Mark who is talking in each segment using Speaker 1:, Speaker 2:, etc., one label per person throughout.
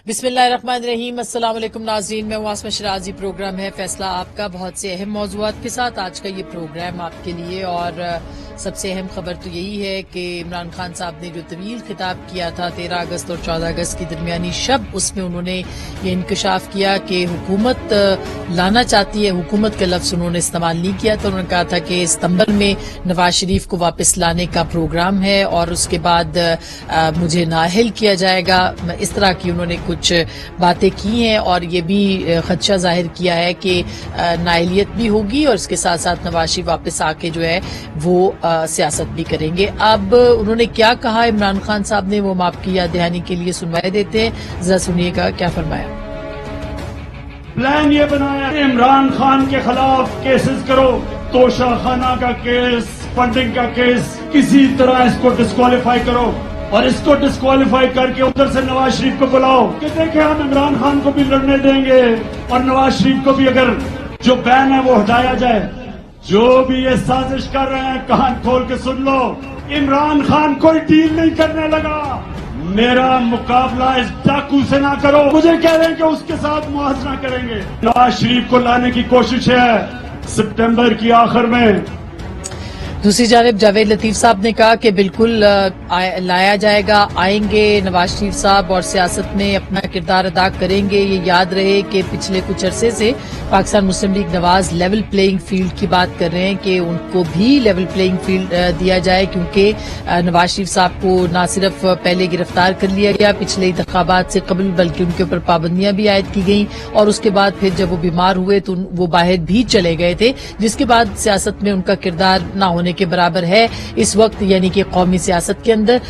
Speaker 1: बिस्मिल्लाहिर्रहमानिर्रहीम। अस्सलाम वालेकुम नाज़रीन, मैं वास्मा शराजी। प्रोग्राम है फैसला आपका, बहुत से अहम मौज़ूआत के साथ आज का ये प्रोग्राम आपके लिए। और सबसे अहम खबर तो यही है कि इमरान खान साहब ने जो तवील खिताब किया था 13 अगस्त और 14 अगस्त की दरमियानी शब, उसमें उन्होंने ये इंकशाफ किया कि हुकूमत लाना चाहती है। हुकूमत का लफ्ज़ उन्होंने इस्तेमाल नहीं किया, तो उन्होंने कहा था कि सितंबर में नवाज शरीफ को वापस लाने का प्रोग्राम है और उसके बाद मुझे नाअहल किया जाएगा। इस तरह की उन्होंने कुछ बातें की हैं और ये भी खदशा जाहिर किया है कि नाअहलियत भी होगी और इसके साथ साथ नवाज शरीफ वापस आके जो है वो सियासत भी करेंगे। अब उन्होंने क्या कहा इमरान खान साहब ने, वो हम आपकी याद दहानी के लिए सुनवाई देते हैं। जरा सुनिएगा क्या फरमाया।
Speaker 2: प्लान ये बनाया इमरान खान के खिलाफ केसेस करो, तोशा खाना का केस, फंडिंग का केस, किसी तरह इसको डिस्क्वालीफाई करो और इसको डिस्क्वालीफाई करके उधर से नवाज शरीफ को बुलाओ कि देखें हम इमरान खान को भी लड़ने देंगे और नवाज शरीफ को भी अगर जो बैन है वो हटाया जाए। जो भी ये साजिश कर रहे हैं कान खोल के सुन लो, इमरान खान कोई डील नहीं करने लगा। मेरा मुकाबला इस डाकू से ना करो। मुझे कह रहे हैं कि उसके साथ मुआवजा करेंगे। नवाज शरीफ को लाने की कोशिश है सितंबर की आखिर में।
Speaker 1: दूसरी जानिब जावेद लतीफ साहब ने कहा कि बिल्कुल लाया जाएगा, आएंगे नवाज शरीफ साहब और सियासत में अपना किरदार अदा करेंगे। ये याद रहे कि पिछले कुछ अरसे से Pakistan Muslim League Nawaz level playing field की बात कर रहे हैं कि उनको भी लेवल प्लेइंग फील्ड दिया जाए, क्योंकि नवाज शरीफ साहब को न सिर्फ पहले गिरफ्तार कर लिया गया पिछले इंतखाबात से कबल, बल्कि उनके ऊपर पाबंदियां भी आयद की गई और उसके बाद फिर जब वो बीमार हुए तो वो बाहर भी चले गए थे, जिसके बाद सियासत में उनका किरदार न होने के बराबर है इस वक्त, यानी कि कौमी सियासत के अंदर।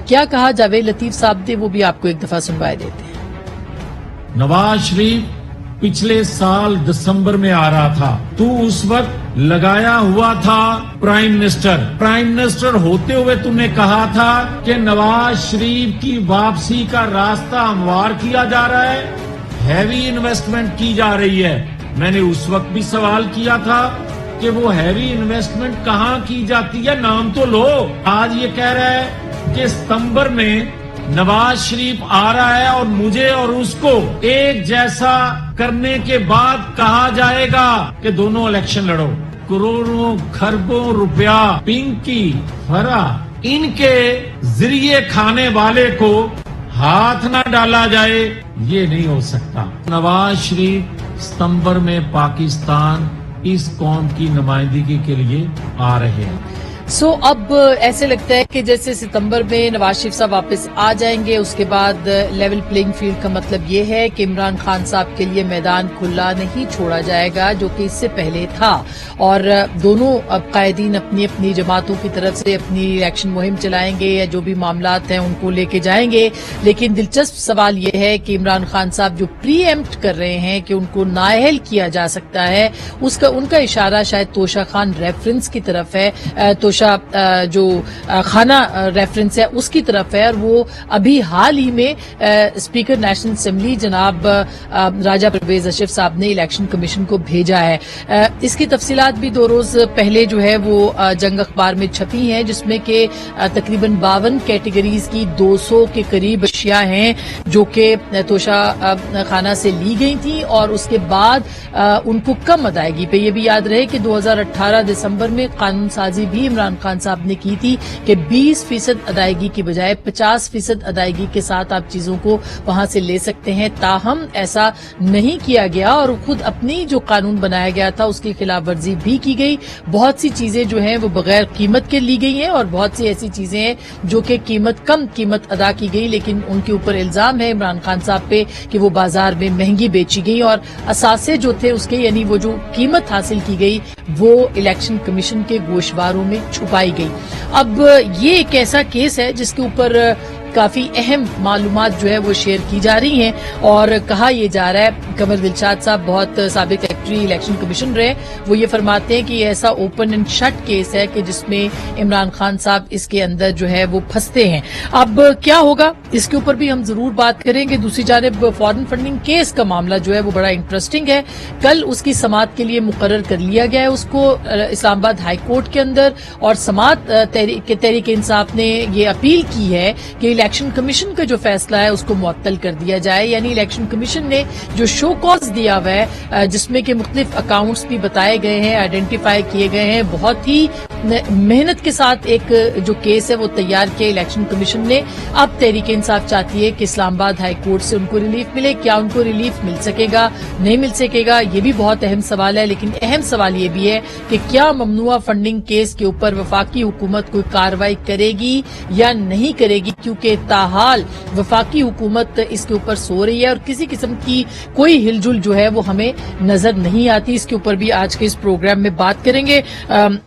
Speaker 1: क्या कहा जावेद लतीफ साहब ने, वो भी आपको एक दफा सुनवाई देते हैं।
Speaker 3: नवाज शरीफ पिछले साल दिसंबर में आ रहा था, तू उस वक्त लगाया हुआ था प्राइम मिनिस्टर। प्राइम मिनिस्टर होते हुए तुमने कहा था कि नवाज शरीफ की वापसी का रास्ता हमवार किया जा रहा है, हैवी इन्वेस्टमेंट की जा रही है। मैंने उस वक्त भी सवाल किया था कि वो हैवी इन्वेस्टमेंट कहाँ की जाती है, नाम तो लो। आज ये कह रहा है कि सितंबर में नवाज शरीफ आ रहा है और मुझे और उसको एक जैसा करने के बाद कहा जाएगा कि दोनों इलेक्शन लड़ो। करोड़ों खरबों रुपया पिंकी फरा इनके जरिए खाने वाले को हाथ ना डाला जाए, ये नहीं हो सकता। नवाज शरीफ सितंबर में पाकिस्तान इस कौम की नुमाइंदगी के लिए आ रहे हैं।
Speaker 1: अब ऐसे लगता है कि जैसे सितंबर में नवाज शरीफ साहब वापस आ जाएंगे, उसके बाद लेवल प्लेइंग फील्ड का मतलब ये है कि इमरान खान साहब के लिए मैदान खुला नहीं छोड़ा जाएगा, जो कि इससे पहले था। और दोनों अब कायदीन अपनी अपनी जमातों की तरफ से अपनी इलेक्शन मुहिम चलाएंगे या जो भी मामलात हैं उनको लेके जाएंगे। लेकिन दिलचस्प सवाल ये है कि इमरान खान साहब जो प्री एम्प्ट कर रहे हैं कि उनको नाअहल किया जा सकता है, उनका इशारा शायद तोशा खान रेफरेंस की तरफ है, जो खाना रेफरेंस है उसकी तरफ है। और वो अभी हाल ही में स्पीकर नेशनल असेंबली जनाब राजा परवेज अशरफ साहब ने इलेक्शन कमीशन को भेजा है। इसकी तफसीलात भी 2 रोज पहले जो है वो जंग अखबार में छपी हैं, जिसमें कि तकरीबन 52 कैटेगरीज की 200 के करीब अशिया हैं जो कि तोशा खाना से ली गई थी और उसके बाद उनको कम अदायगी पे। ये भी याद रहे कि 2018 दिसंबर में कानून साजी भी इमरान खान साहब ने की थी कि 20% अदायगी की बजाय 50% अदायगी के साथ आप चीजों को वहां से ले सकते हैं। ताहम ऐसा नहीं किया गया और खुद अपनी जो कानून बनाया गया था उसकी खिलाफ वर्जी भी की गई। बहुत सी चीजें जो हैं वो बगैर कीमत के ली गई हैं और बहुत सी ऐसी चीजें हैं जो कि कम कीमत अदा की गई, लेकिन उनके ऊपर इल्जाम है इमरान खान साहब पे कि वो बाजार में महंगी बेची गई और असासे जो थे उसके, यानी वो जो कीमत हासिल की गई वो इलेक्शन कमीशन के गोशवारों में छुपाई गई। अब ये एक ऐसा केस है जिसके ऊपर काफी अहम मालूमात जो है वो शेयर की जा रही हैं और कहा यह जा रहा है कमर दिलशाद साहब बहुत साबिक सेक्रेटरी इलेक्शन कमीशन रहे, वो ये फरमाते हैं कि ये ऐसा ओपन एंड शट केस है कि जिसमें इमरान खान साहब इसके अंदर जो है वो फंसते हैं। अब क्या होगा इसके ऊपर भी हम जरूर बात करेंगे। दूसरी जानिब फॉरेन फंडिंग केस का मामला जो है वो बड़ा इंटरेस्टिंग है। कल उसकी समाअत के लिए मुकर्रर कर लिया गया है उसको इस्लामाबाद हाई कोर्ट के अंदर, और समाअत तहरीक इंसाफ ने ये अपील की है कि इलेक्शन कमीशन का जो फैसला है उसको मुअत्तल कर दिया जाए। यानी इलेक्शन कमीशन ने जो शो कॉज दिया हुआ है जिसमें कि मुख्तलिफ अकाउंट्स भी बताए गए हैं, आइडेंटिफाई किए गए हैं, बहुत ही मेहनत के साथ एक जो केस है वो तैयार किया इलेक्शन कमीशन ने। अब तहरीक इंसाफ चाहती है कि इस्लामाबाद हाई कोर्ट से उनको रिलीफ मिले। क्या उनको रिलीफ मिल सकेगा, नहीं मिल सकेगा, ये भी बहुत अहम सवाल है। लेकिन अहम सवाल ये भी है कि क्या ममनुआ फंडिंग केस के ऊपर वफाकी हुकूमत कोई कार्रवाई करेगी या नहीं करेगी, क्योंकि ताहाल वफाकी हुकूमत इसके ऊपर सो रही है और किसी किस्म की कोई हिलजुल जो है वो हमें नजर नहीं आती। इसके ऊपर भी आज के इस प्रोग्राम में बात करेंगे।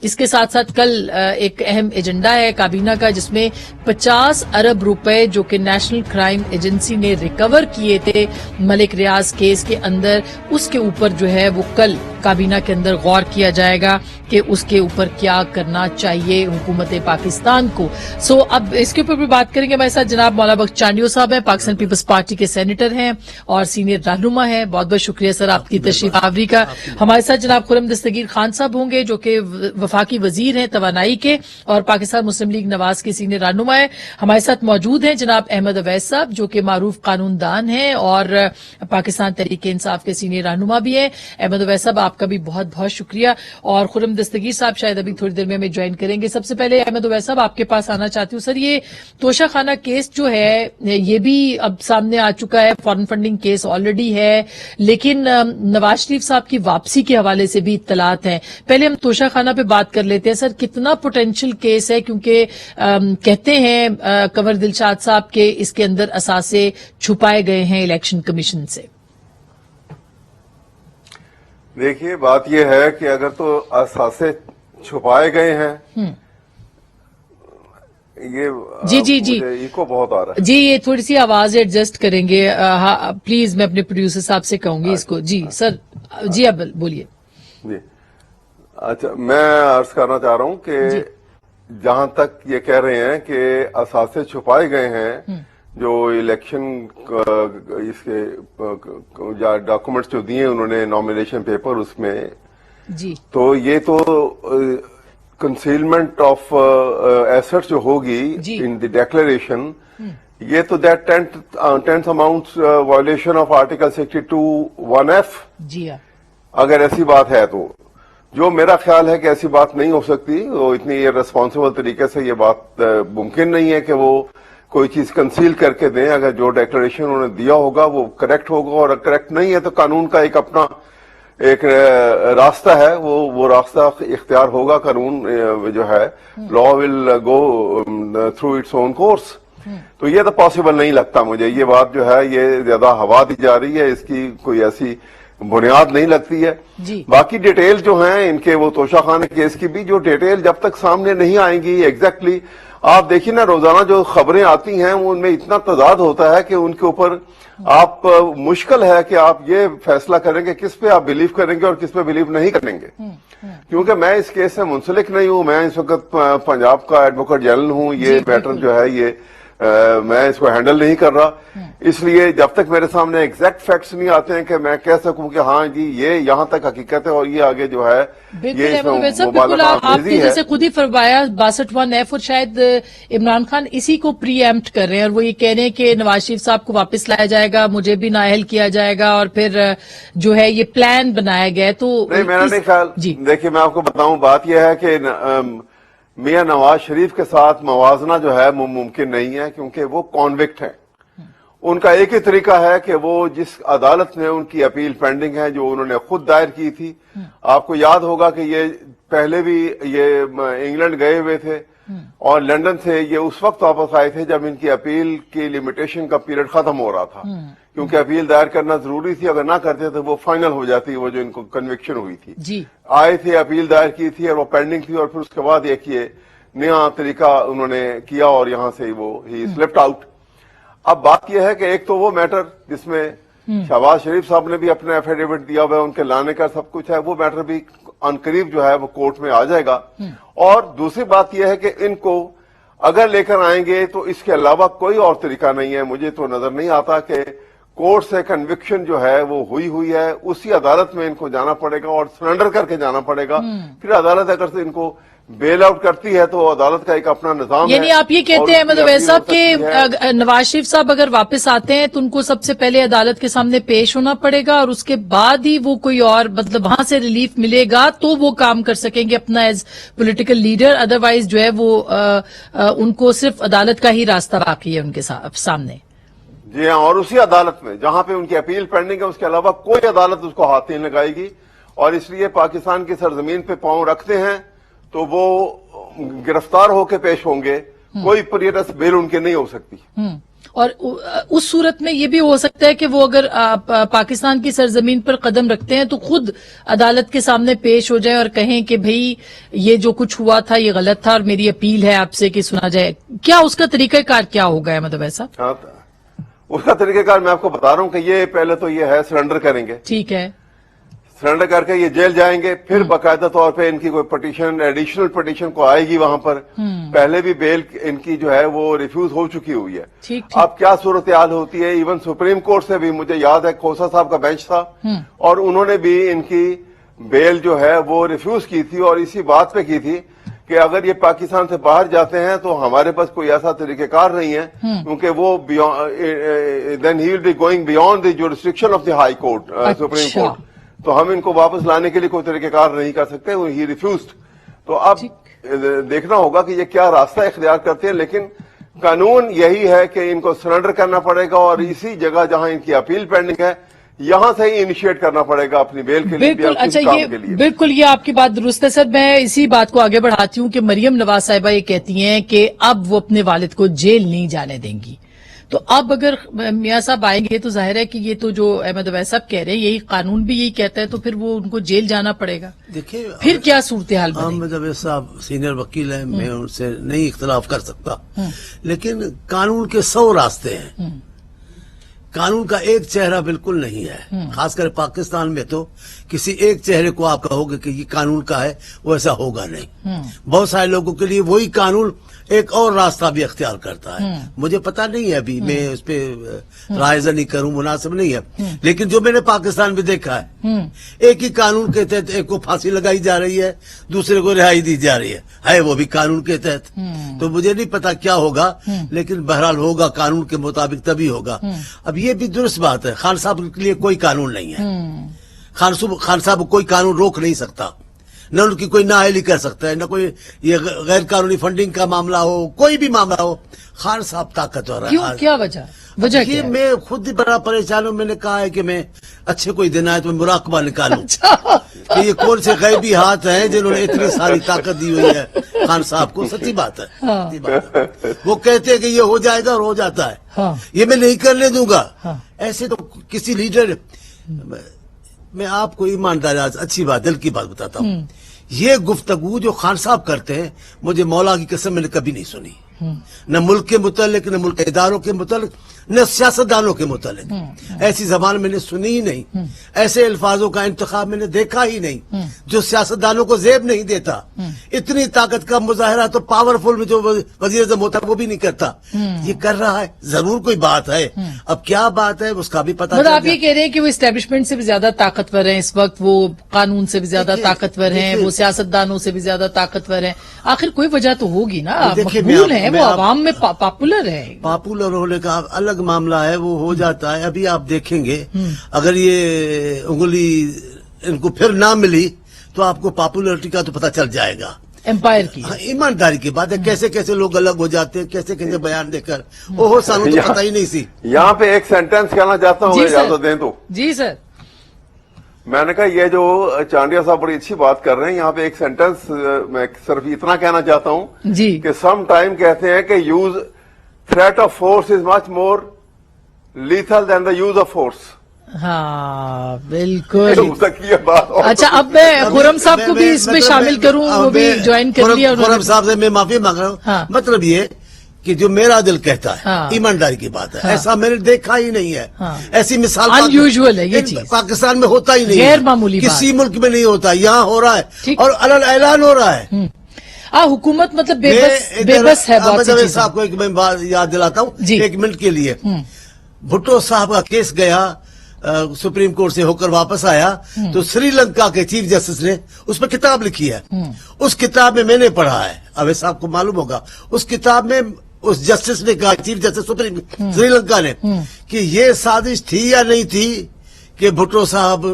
Speaker 1: इसके साथ साथ कल एक अहम एजेंडा है काबीना का, जिसमें 50 अरब रुपए जो कि नेशनल क्राइम एजेंसी ने रिकवर किए थे मलिक रियाज केस के अंदर, उसके ऊपर जो है वो कल काबीना के अंदर गौर किया जाएगा कि उसके ऊपर क्या करना चाहिए हुकूमत पाकिस्तान को। सो अब इसके ऊपर भी बात करेंगे। हमारे साथ जनाब मौलाना बख्श चांडियो साहब हैं, पाकिस्तान पीपल्स पार्टी के सेनेटर हैं और सीनियर रहनुमा हैं। बहुत बहुत शुक्रिया सर आपकी तशरीफ आवरी का। हमारे साथ जनाब खुर्रम दस्तगीर खान साहब होंगे जो कि वफाकी वजीर हैं तवानाई के और पाकिस्तान मुस्लिम लीग नवाज के सीनियर रहनुमा है। हमारे साथ मौजूद हैं जनाब अहमद अवैस साहब जो कि मारूफ कानूनदान हैं और पाकिस्तान तहरीक इंसाफ के सीनियर रहनुमा भी हैं। अहमद अवैस साहब आपका भी बहुत बहुत शुक्रिया, और खुर्रम दस्तगीर साहब शायद अभी थोड़ी देर में हमें ज्वाइन करेंगे। सबसे पहले अहमद अवैस साहब आपके पास आना चाहती हूँ। सर, ये तोशा खाना केस जो है ये भी अब सामने आ चुका है, फॉरेन फंडिंग केस ऑलरेडी है, लेकिन नवाज शरीफ साहब की वापसी के हवाले से भी इत्तलात हैं। पहले हम तोशा खाना पे बात कर लेते हैं। सर, कितना पोटेंशियल केस है, क्योंकि कहते हैं कंवर दिलशाद साहब के इसके अंदर असासे छुपाए गए हैं इलेक्शन कमीशन से।
Speaker 4: देखिए, बात यह है कि अगर तो असासे छुपाए गए हैं, ये
Speaker 1: जी
Speaker 4: इको बहुत आ रहा है
Speaker 1: जी, ये थोड़ी सी आवाज एडजस्ट करेंगे। हाँ प्लीज, मैं अपने प्रोड्यूसर साहब से कहूंगी इसको। जी सर, जी आप बोलिए।
Speaker 4: जी अच्छा, मैं अर्ज करना चाह रहा हूं कि जहां तक ये कह रहे हैं कि असासे छुपाए गए हैं, जो इलेक्शन इसके डॉक्यूमेंट्स जो दिए उन्होंने नॉमिनेशन पेपर उसमें
Speaker 1: जी, तो
Speaker 4: ये तो कंसीलमेंट ऑफ एसेट्स जो होगी इन द डिक्लेरेशन, ये तो that tenth amount violation of article 62(1)(f)।
Speaker 1: जी हाँ,
Speaker 4: अगर ऐसी बात है तो जो मेरा ख्याल है कि ऐसी बात नहीं हो सकती, वो इतनी रिस्पॉन्सिबल तरीके से ये बात मुमकिन नहीं है कि वो कोई चीज कंसील करके दें। अगर जो डिक्लेरेशन उन्होंने दिया होगा वो करेक्ट होगा, और करेक्ट नहीं है तो कानून का एक अपना एक रास्ता है, वो रास्ता इख्तियार होगा। कानून जो है, law will go through its own course. तो ये तो पॉसिबल नहीं लगता मुझे। ये बात जो है ये ज्यादा हवा दी जा रही है, इसकी कोई ऐसी बुनियाद नहीं लगती है। बाकी डिटेल जो हैं इनके, वो तोशा खान केस की भी जो डिटेल जब तक सामने नहीं आएंगी एग्जैक्टली, आप देखिए ना रोजाना जो खबरें आती हैं उनमें इतना तजाद होता है कि उनके ऊपर आप मुश्किल है कि आप ये फैसला करेंगे किस पे आप बिलीव करेंगे और किस पे बिलीव नहीं करेंगे। क्योंकि मैं इस केस से मुंसलिक नहीं हूं, मैं इस वक्त पंजाब का एडवोकेट जनरल हूं। ये मैटर जो है ये मैं इसको हैंडल नहीं कर रहा, इसलिए जब तक मेरे सामने एग्जैक्ट फैक्ट्स नहीं आते हैं कि मैं कह सकूं कि हाँ जी ये यहाँ तक हकीकत है और ये आगे जो है ये
Speaker 1: आपने जैसे खुद ही फरमाया 62(1)(f), और शायद इमरान खान इसी को प्री एम्प्ट कर रहे हैं और वो ये कह रहे हैं कि नवाज शरीफ साहब को वापस लाया जाएगा, मुझे भी नाअहल किया जाएगा, और फिर जो है ये प्लान बनाया गया। तो
Speaker 4: नहीं, मेरा नहीं ख्याल। देखिए, मैं आपको बताऊं, बात यह है कि मियां नवाज शरीफ के साथ मवाजना जो है वो मुमकिन नहीं है, क्योंकि वो कॉन्विक्ट हैं। उनका एक ही तरीका है कि वो जिस अदालत में उनकी अपील पेंडिंग है, जो उन्होंने खुद दायर की थी, आपको याद होगा कि ये पहले भी ये इंग्लैंड गए हुए थे और लंदन से ये उस वक्त वापस आए थे जब इनकी अपील की लिमिटेशन का पीरियड खत्म हो रहा था, क्योंकि अपील दायर करना जरूरी थी। अगर ना करते तो वो फाइनल हो जाती, वो जो इनको कन्विक्शन हुई थी। आए थे, अपील दायर की थी और वो पेंडिंग थी, और फिर उसके बाद एक ये नया तरीका उन्होंने किया और यहां से वो ही स्लिप्ड आउट। अब बात यह है कि एक तो वो मैटर जिसमें शहबाज शरीफ साहब ने भी अपना एफिडेविट दिया हुआ है, उनके लाने का सब कुछ है, वो मैटर भी अनकरीब जो है वो कोर्ट में आ जाएगा। और दूसरी बात यह है कि इनको अगर लेकर आएंगे तो इसके अलावा कोई और तरीका नहीं है। मुझे तो नजर नहीं आता कि कोर्ट से कन्विक्शन जो है वो हुई है, उसी अदालत में इनको जाना पड़ेगा और सरेंडर करके जाना पड़ेगा। फिर अदालत अगर से इनको बेल आउट करती है तो अदालत का एक अपना निजाम है।
Speaker 1: यानी आप ये कहते हैं मतलब ऐसा कि नवाज शरीफ साहब अगर वापस आते हैं तो उनको सबसे पहले अदालत के सामने पेश होना पड़ेगा और उसके बाद ही वो कोई और मतलब वहां से रिलीफ मिलेगा तो वो काम कर सकेंगे अपना एज पॉलिटिकल लीडर। अदरवाइज जो है वो उनको सिर्फ अदालत का ही रास्ता बाकी है उनके सामने।
Speaker 4: जी हाँ, और उसी अदालत में जहां पे उनकी अपील पेंडिंग है उसके अलावा कोई अदालत उसको हाथ नहीं लगाएगी। और इसलिए पाकिस्तान की सरजमीन पे पांव रखते हैं तो वो गिरफ्तार होकर पेश होंगे, कोई प्रियरस बेल उनके नहीं हो सकती।
Speaker 1: और उस सूरत में ये भी हो सकता है कि वो अगर पाकिस्तान की सरजमीन पर कदम रखते हैं तो खुद अदालत के सामने पेश हो जाए और कहें कि भाई ये जो कुछ हुआ था ये गलत था और मेरी अपील है आपसे कि सुना जाए। क्या उसका तरीकाकार क्या होगा है मतलब ऐसा?
Speaker 4: हाँ, उसका तरीकाकार मैं आपको बता रहा हूं कि ये पहले तो ये है सरेंडर करेंगे,
Speaker 1: ठीक है,
Speaker 4: सरेंडर करके ये जेल जाएंगे, फिर बाकायदा तौर पे इनकी कोई पिटीशन एडिशनल पिटीशन को आएगी वहां पर। पहले भी बेल इनकी जो है वो रिफ्यूज हो चुकी हुई है।
Speaker 1: ठीक।
Speaker 4: अब क्या सूरत हाल होती है, इवन सुप्रीम कोर्ट से भी मुझे याद है खोसा साहब का बेंच था और उन्होंने भी इनकी बेल जो है वो रिफ्यूज की थी और इसी बात पे की थी कि अगर ये पाकिस्तान से बाहर जाते हैं तो हमारे पास कोई ऐसा तरीकेकार नहीं है क्योंकि वो then he will be going beyond the jurisdiction of the high court, supreme court, तो हम इनको वापस लाने के लिए कोई तरीकेकार नहीं कर सकते। ही रिफ्यूज्ड। तो अब देखना होगा कि ये क्या रास्ता इख्तियार करते हैं, लेकिन कानून यही है कि इनको सरेंडर करना पड़ेगा और इसी जगह जहां इनकी अपील पेंडिंग है यहां से ही इनिशिएट करना पड़ेगा अपनी बेल के लिए।
Speaker 1: बिल्कुल। अच्छा, ये बिल्कुल ये आपकी बात दुरुस्त है सर। मैं इसी बात को आगे बढ़ाती हूँ कि मरियम नवाज साहिबा ये कहती हैं कि अब वो अपने वालिद को जेल नहीं जाने देंगी। तो अब अगर मियां साहब आएंगे तो जाहिर है कि ये तो जो अहमद अवैस साहब कह रहे हैं यही कानून भी यही कहता है, तो फिर वो उनको जेल जाना पड़ेगा।
Speaker 5: देखिए
Speaker 1: फिर क्या सूरत हाल बनेगी?
Speaker 5: अहमद अवैस साहब सीनियर वकील हैं, मैं उनसे नहीं इख्तलाफ कर सकता, लेकिन कानून के 100 रास्ते हैं। कानून का एक चेहरा बिल्कुल नहीं है, खासकर पाकिस्तान में तो किसी एक चेहरे को आप कहोगे कि ये कानून का है, वो ऐसा होगा नहीं। बहुत सारे लोगों के लिए वही कानून एक और रास्ता भी अख्तियार करता है। मुझे पता नहीं है, अभी मैं उस पर रायज़नी करूं, मुनासिब नहीं है, लेकिन जो मैंने पाकिस्तान में देखा है एक ही कानून के तहत एक को फांसी लगाई जा रही है, दूसरे को रिहाई दी जा रही है वो भी कानून के तहत। तो मुझे नहीं पता क्या होगा, लेकिन बहरहाल होगा कानून के मुताबिक तभी होगा। अब ये भी दुरुस्त बात है, खान साहब के लिए कोई कानून नहीं है। खान साहब कोई कानून रोक नहीं सकता, न उनकी कोई नाअहली कर सकता है, न कोई ये गैर कानूनी फंडिंग का मामला हो, कोई भी मामला हो, खान साहब ताकतवर है।
Speaker 1: क्यों, क्या वजह
Speaker 5: ये मैं खुद ही बड़ा परेशान हूँ। मैंने कहा है कि मैं अच्छे कोई दिन आए तो मैं मुराकबा निकालूं कि ये कौन से गैबी हाथ हैं जिन्होंने इतनी सारी ताकत दी हुई है खान साहब को। सच्ची बात है, सच्ची बात है। वो कहते हैं कि ये हो जाएगा और हो जाता है। ये मैं नहीं करने दूंगा। ऐसे तो किसी लीडर, मैं आपको ईमानदारी अच्छी बात, दिल की बात बताता हूँ, ये गुफ्तगू जो खान साहब करते हैं, मुझे मौला की कसम मैंने कभी नहीं सुनी, न मुल्क के मुतालिक, न मुल्क के इदारों के मुतालिक, न सियासतदानों के मुतालिक। ऐसी जबान मैंने सुनी ही नहीं, ऐसे अल्फाजों का इंतखाब मैंने देखा ही नहीं जो सियासतदानों को जेब नहीं देता। इतनी ताकत का मुजाहरा तो पावरफुल में जो वजीर आज़म होता है वो भी नहीं करता, ये कर रहा है। जरूर कोई बात है, अब क्या बात है उसका भी पता
Speaker 1: मतलब आप ये कह रहे हैं कि वो इस्टेब्लिशमेंट से भी ज्यादा ताकतवर हैं इस वक्त, वो कानून से भी ज्यादा ताकतवर हैं, वो सियासतदानों से भी ज्यादा ताकतवर हैं। आखिर कोई वजह तो होगी ना, मकबूल है वो, आवाम में पॉपुलर है।
Speaker 5: पॉपुलर होने का अलग मामला है, वो हो जाता है। अभी आप देखेंगे अगर ये उंगली इनको फिर ना मिली तो आपको पॉपुलरिटी का तो पता चल जाएगा।
Speaker 1: एम्पायर की
Speaker 5: ईमानदारी की बात है, कैसे कैसे लोग अलग हो जाते हैं, कैसे कैसे बयान देकर। ओहो सानू तो पता ही नहीं सी।
Speaker 4: यहाँ पे एक सेंटेंस कहना चाहता हूँ, इजाजत दें तो।
Speaker 1: जी सर।
Speaker 4: मैंने कहा ये जो चांडिया साहब बड़ी अच्छी बात कर रहे हैं, यहाँ पे एक सेंटेंस मैं सिर्फ इतना कहना चाहता हूँ
Speaker 1: जी
Speaker 4: कि सम टाइम कहते हैं कि use threat of force is much more lethal than the use of force.
Speaker 1: हाँ बिल्कुल।
Speaker 4: बात।
Speaker 1: अच्छा, अब मैं खुरम साहब को भी इसमें शामिल करूं, वो भी ज्वाइन कर लिया
Speaker 5: खुरम साहब से मैं माफी मांग रहा हूँ। मतलब ये کہ جو میرا دل کہتا ہے،
Speaker 1: ہاں۔
Speaker 5: ایمانداری کی بات ہے،
Speaker 1: ہاں۔
Speaker 5: ایسا میں نے دیکھا ہی نہیں ہے،
Speaker 1: ہاں۔
Speaker 5: ایسی مثال
Speaker 1: Unusual ہے یہ چیز،
Speaker 5: پاکستان میں ہوتا ہی نہیں ہے،
Speaker 1: غیر معمولی بات،
Speaker 5: کسی ملک میں نہیں ہوتا، یہاں ہو رہا ہے
Speaker 1: ٹھیک۔
Speaker 5: اور علن اعلان ہو رہا ہے۔
Speaker 1: حکومت مطلب بے بس ہے بہت
Speaker 5: احمد
Speaker 1: سی
Speaker 5: جاوید
Speaker 1: چیزیں۔
Speaker 5: صاحب کو ایک میں بات یاد دلاتا ہوں
Speaker 1: جی۔
Speaker 5: 1 منٹ کے لیے، بھٹو صاحب کا کیس گیا سپریم کورٹ سے ہو کر واپس آیا تو سری لنکا کے چیف جسٹس نے اس پہ کتاب لکھی ہے، اس کتاب میں نے پڑھا ہے، اویس صاحب کو معلوم ہوگا، اس کتاب میں اس جسٹس نے کہا، chief justice supreme Sri Lanka نے، کہ یہ سازش تھی یا نہیں تھی کہ بھٹو صاحب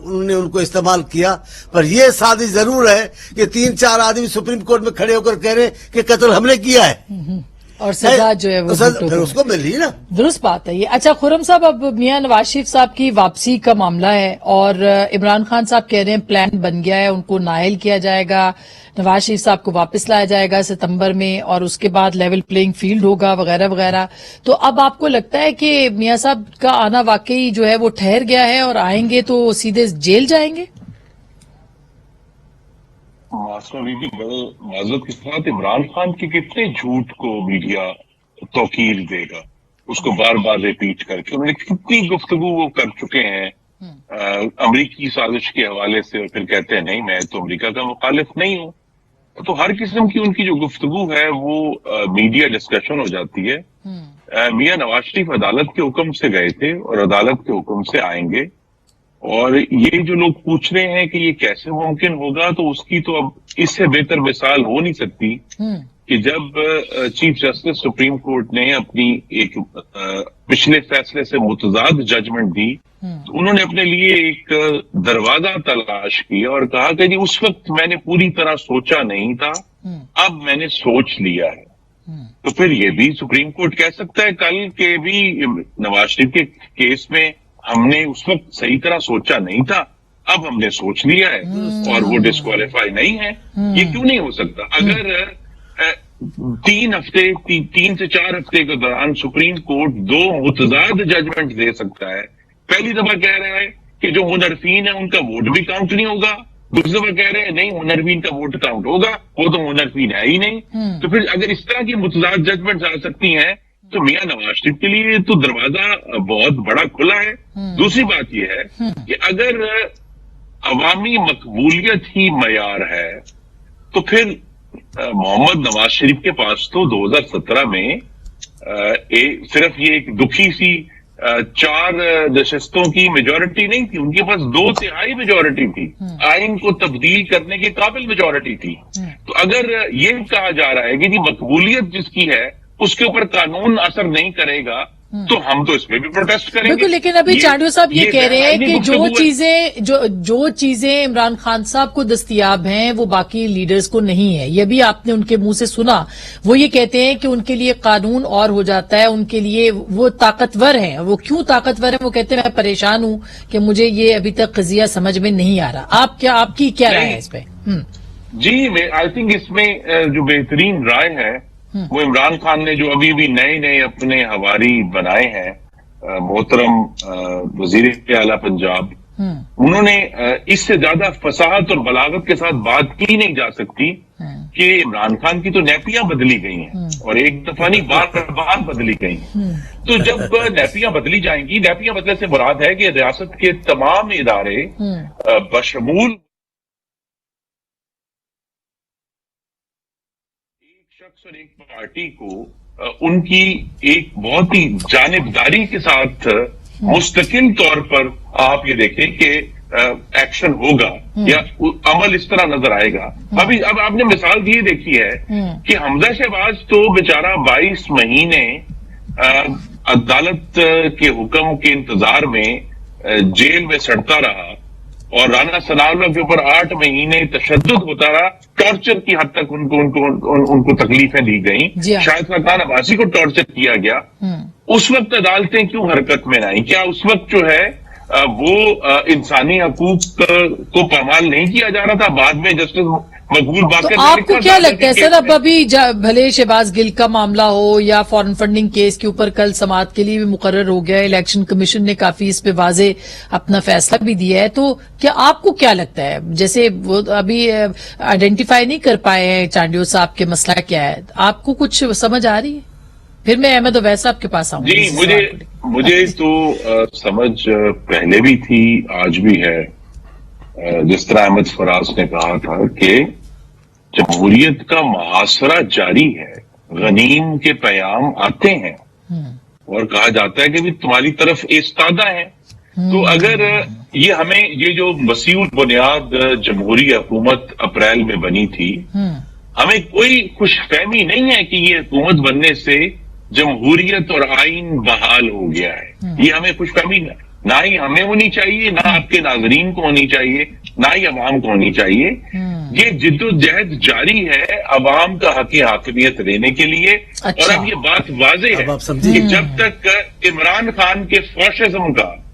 Speaker 5: نے ان کو استعمال کیا، پر یہ سازش ضرور ہے کہ 3-4 آدمی سپریم کورٹ میں کھڑے ہو کر کہہ رہے ہیں کہ قتل ہم نے کیا ہے،
Speaker 1: اور سزا جو ہے وہ بھٹو
Speaker 5: پھر
Speaker 1: کو
Speaker 5: اس کو ملی نا۔
Speaker 1: درست بات ہے یہ۔ اچھا خرم صاحب، اب میاں نواز شریف صاحب کی واپسی کا معاملہ ہے اور عمران خان صاحب کہہ رہے ہیں پلان بن گیا ہے، ان کو نائل کیا جائے گا، نواز شریف صاحب کو واپس لایا جائے گا ستمبر میں، اور اس کے بعد لیول پلینگ فیلڈ ہوگا وغیرہ وغیرہ۔ تو اب آپ کو لگتا ہے کہ میاں صاحب کا آنا واقعی جو ہے وہ ٹھہر گیا ہے اور آئیں گے تو سیدھے جیل جائیں گے؟
Speaker 6: ماسٹر بی بڑے معذرت کے ساتھ عمران خان کے کتنے جھوٹ کو میڈیا توقیر دے گا، اس کو بار بار ریپیٹ کر کے، انہوں نے کتنی گفتگو وہ کر چکے ہیں امریکی سازش کے حوالے سے، اور پھر کہتے ہیں نہیں میں تو امریکہ کا مخالف نہیں ہوں۔ تو ہر قسم کی ان کی جو گفتگو ہے وہ میڈیا ڈسکشن ہو جاتی ہے۔ میاں نواز شریف عدالت کے حکم سے گئے تھے اور عدالت کے حکم سے آئیں گے، اور یہ جو لوگ پوچھ رہے ہیں کہ یہ کیسے ممکن ہوگا، تو اس کی تو اب اس سے بہتر مثال ہو نہیں سکتی کہ جب چیف جسٹس سپریم کورٹ نے اپنی ایک پچھلے فیصلے سے متضاد ججمنٹ دی، تو انہوں نے اپنے لیے ایک دروازہ تلاش کیا اور کہا کہ جی اس وقت میں نے پوری طرح سوچا نہیں تھا، اب میں نے سوچ لیا ہے۔ تو پھر یہ بھی سپریم کورٹ کہہ سکتا ہے کل کہ بھی نواز شریف کے کیس میں ہم نے اس وقت صحیح طرح سوچا نہیں تھا، اب ہم نے سوچ لیا ہے اور وہ ڈسکوالیفائی نہیں ہے۔ یہ کیوں نہیں ہو سکتا؟ اگر 3 سے 4 ہفتے کے دوران سپریم کورٹ 2 متضاد ججمنٹ دے سکتا ہے، پہلی دفعہ کہہ رہا ہے کہ جو منرفین ہیں ان کا ووٹ بھی کاؤنٹ نہیں ہوگا، دوسری دفعہ کہہ رہے ہیں نہیں منرفین کا ووٹ کاؤنٹ ہوگا، وہ تو منرفین ہے ہی نہیں، تو پھر اگر اس طرح کی متضاد ججمنٹ آ سکتی ہیں تو میاں نواز شریف کے لیے تو دروازہ بہت بڑا کھلا ہے۔ دوسری بات یہ ہے کہ اگر عوامی مقبولیت ہی معیار ہے تو پھر محمد نواز شریف کے پاس تو 2017 میں صرف یہ ایک دکھی سی 4 نشستوں کی میجورٹی نہیں تھی، ان کے پاس 2/3 میجورٹی تھی، آئین کو تبدیل کرنے کے قابل میجورٹی تھی۔ تو اگر یہ کہا جا رہا ہے کہ جی مقبولیت جس کی ہے اس کے اوپر قانون اثر نہیں کرے گا تو ہم تو اس میں بھی پروٹیسٹ کریں گے۔
Speaker 1: بالکل، لیکن ابھی چانڈیو صاحب یہ کہہ رہے ہیں کہ جو چیزیں عمران خان صاحب کو دستیاب ہیں وہ باقی لیڈرز کو نہیں ہے، یہ بھی آپ نے ان کے منہ سے سنا۔ وہ یہ کہتے ہیں کہ ان کے لیے قانون اور ہو جاتا ہے، ان کے لیے وہ طاقتور ہیں۔ وہ کیوں طاقتور ہیں؟ وہ کہتے ہیں میں پریشان ہوں کہ مجھے یہ ابھی تک قضیہ سمجھ میں نہیں آ رہا۔ آپ کی کیا رائے ہے اس پہ؟
Speaker 6: جی آئی تھنک اس میں جو بہترین رائے ہے وہ عمران خان نے جو ابھی بھی نئے اپنے حواری بنائے ہیں، محترم وزیر اعلیٰ پنجاب، انہوں نے اس سے زیادہ فصاحت اور بلاغت کے ساتھ بات کی نہیں جا سکتی کہ عمران خان کی تو نیپیاں بدلی گئی ہیں اور ایک دفعہ نہیں بار بدلی گئی ہیں۔ تو جب نیپیاں بدلی جائیں گی، نیپیاں بدلنے سے مراد ہے کہ ریاست کے تمام ادارے بشمول شخص اور ایک پارٹی کو ان کی ایک بہت ہی جانبداری کے ساتھ مستقل طور پر آپ یہ دیکھیں کہ ایکشن ہوگا یا عمل اس طرح نظر آئے گا۔ اب آپ نے مثال یہ دیکھی ہے کہ حمزہ شہباز تو بیچارہ 22 مہینے عدالت کے حکم کے انتظار میں جیل میں سڑتا رہا، اور رانا ثناء اللہ کے اوپر 8 مہینے تشدد ہوتا رہا، ٹارچر کی حد تک ان کو تکلیفیں دی گئیں، شاہد خاقان عباسی کو ٹارچر کیا گیا۔ اس وقت عدالتیں کیوں حرکت میں نہ آئیں؟ کیا اس وقت جو ہے وہ انسانی حقوق کو پامال نہیں کیا جا رہا تھا؟ بعد میں جسٹس مقبول باقر،
Speaker 1: تو آپ کو کیا لگتا ہے سر، اب ابھی بھلے شہباز گل کا معاملہ ہو یا فارن فنڈنگ کیس کے اوپر کل سماعت کے لیے بھی مقرر ہو گیا، الیکشن کمیشن نے کافی اس پہ واضح اپنا فیصلہ بھی دیا ہے، تو کیا آپ کو کیا لگتا ہے، جیسے وہ ابھی آئیڈینٹیفائی نہیں کر پائے ہیں چانڈیو صاحب کے مسئلہ کیا ہے، آپ کو کچھ سمجھ آ رہی ہے؟ फिर मैं अहमद अवैस साहब के पास आऊंगी
Speaker 6: जी,
Speaker 1: इस सवाल को लेकर।
Speaker 6: मुझे तो समझ पहले भी थी, आज भी है। जिस तरह अहमद फराज ने कहा था कि जमहूरियत का मुहासरा जारी है, गनीम के पैगाम आते हैं और कहा जाता है कि भी तुम्हारी तरफ इस्तादा है। तो अगर ये हमें ये जो वसीउल बुनियाद जमहूरी हुकूमत अप्रैल में बनी थी, हमें कोई खुशफहमी नहीं है कि ये हुकूमत बनने से जमहूरियत और आइन बहाल हो गया है। ये हमें खुशफहमी ना ही हमें होनी चाहिए, ना आपके नाजरीन को होनी चाहिए, ना ही अवाम को होनी चाहिए। ये जिद्दोजहद जारी है अवाम का हक हाकिमियत लेने के लिए।
Speaker 1: अच्छा।
Speaker 6: और अब ये बात वाज़ेह
Speaker 5: अब
Speaker 6: है
Speaker 5: आप समझिए।
Speaker 6: कि जब तक इमरान खान के फैशिज्म का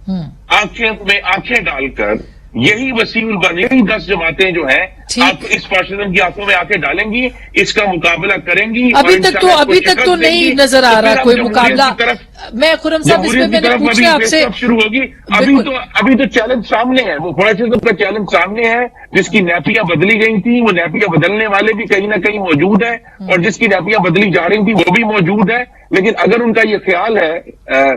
Speaker 6: आंखें में आंखें डालकर यही वसीउल बन, यही 10 जमातें जो हैं
Speaker 1: ठीक।
Speaker 6: आप इस फैशिज्म की आंखों में आंखें डालेंगी, इसका मुकाबला करेंगी।
Speaker 1: अभी
Speaker 6: और
Speaker 1: तक तो
Speaker 6: इंशाअल्लाह
Speaker 1: अभी
Speaker 6: इसको
Speaker 1: तक तो
Speaker 6: शिकस्त
Speaker 1: नहीं
Speaker 6: देंगी।
Speaker 1: नजर आ
Speaker 6: तो
Speaker 1: रहा
Speaker 6: फिर
Speaker 1: कोई
Speaker 6: हम
Speaker 1: मुकाबला।
Speaker 6: जमहूरियत की तरफ-
Speaker 1: मैं खुरम साहब इस पे
Speaker 6: जमहूरियत की
Speaker 1: मैंने
Speaker 6: तरफ
Speaker 1: पूछा आपसे,
Speaker 6: अब शुरू होगी।
Speaker 1: बिल्कुल।
Speaker 6: अभी तो चैलेंज सामने है, वो फैशिज्म का चैलेंज सामने है। जिसकी नैपियां बदली गई थी, वो नैपियां बदलने वाले भी कहीं ना कहीं मौजूद है, और जिसकी नैपियां बदली जा रही थी वो भी मौजूद है। लेकिन अगर उनका ये ख्याल है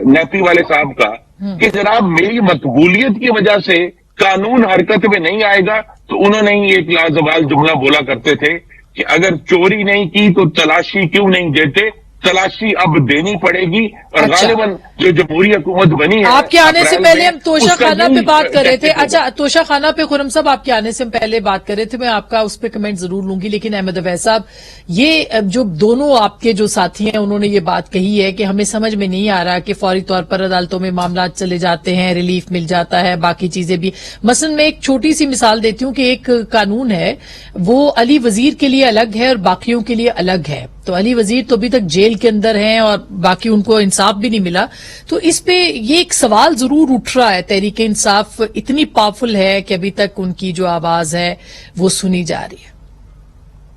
Speaker 6: नैपी वाले साहब का कि जनाब मेरी मकबूलियत की वजह से कानून हरकत में नहीं आएगा, तो उन्होंने ही एक लाजवाल जुमला बोला करते थे कि अगर चोरी नहीं की तो तलाशी क्यों नहीं देते। तलाशी अब देनी पड़ेगी। और
Speaker 1: अच्छा।
Speaker 6: गालिबन जो जमहूरी हुकूमत बनी है,
Speaker 1: आपके आने से
Speaker 6: अप्रैल
Speaker 1: पहले
Speaker 6: में,
Speaker 1: हम तोशा
Speaker 6: उसका
Speaker 1: खाना पे
Speaker 6: यही
Speaker 1: बात कर रहे थे।
Speaker 6: टैक्टिक होगा।
Speaker 1: अच्छा, तोशा खाना पे खुरम साहब आपके आने से पहले बात कर रहे थे, मैं आपका उस पर कमेंट जरूर लूंगी। लेकिन अहमद अवैस साहब, ये जो दोनों आपके जो साथी हैं उन्होंने ये बात कही है कि हमें समझ में नहीं आ रहा कि फौरी तौर पर अदालतों में मामला चले जाते हैं, रिलीफ मिल जाता है, बाकी चीजें भी। मसलन मैं एक छोटी सी मिसाल देती हूँ कि एक कानून है वो अली वजीर के लिए अलग है और बाकियों के लिए अलग है। तो अली वजीर तो अभी तक जेल के अंदर हैं और बाकी उनको इंसाफ भी नहीं मिला। तो इस पे ये एक सवाल जरूर उठ रहा है, तहरीक इंसाफ इतनी पावरफुल है कि अभी तक उनकी जो आवाज है वो सुनी जा रही है